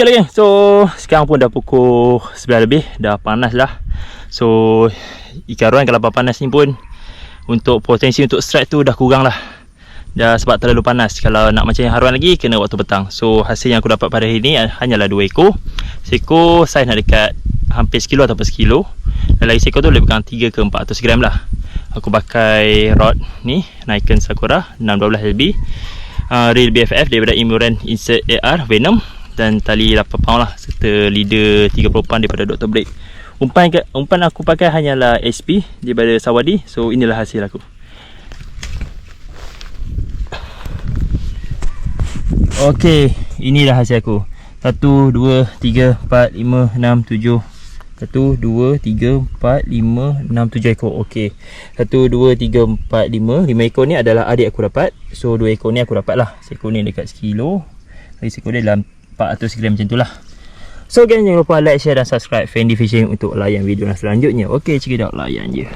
Okay lah geng, so sekarang pun dah pukul 11 lebih, dah panas lah. So ikan ruan kalau panas ni pun untuk potensi untuk strike tu dah kurang lah, dah sebab terlalu panas. Kalau nak macam haruan lagi kena waktu petang. So hasil yang aku dapat pada hari ni hanyalah 2 ekor. Seekor saiz nak dekat hampir 1 kilo ataupun 1 kilo, dan lagi seekor tu lebih kurang 3 ke 400 gram lah. Aku pakai rod ni Nikon Sakura 612 LB, reel BFF daripada Imuran Insert AR Venom, dan tali 8 pound lah, serta leader 30 pound daripada Dr. Break. Umpan aku pakai hanyalah SP daripada Sawadi. So inilah hasil aku. Okey, inilah hasil aku. 1, 2, 3, 4, 5, 6, 7. 1, 2, 3, 4, 5, 6, 7 ekor. Okey, 1, 2, 3, 4, 5 ekor ni adalah adik aku dapat. So 2 ekor ni aku dapat lah. Seekor ni dekat 1 kilo, lagi seekor dia dalam 400 gram macam tu lah. So guys, jangan lupa like, share dan subscribe Fendi Fishing untuk layan video selanjutnya. Okey, check it out, layan je.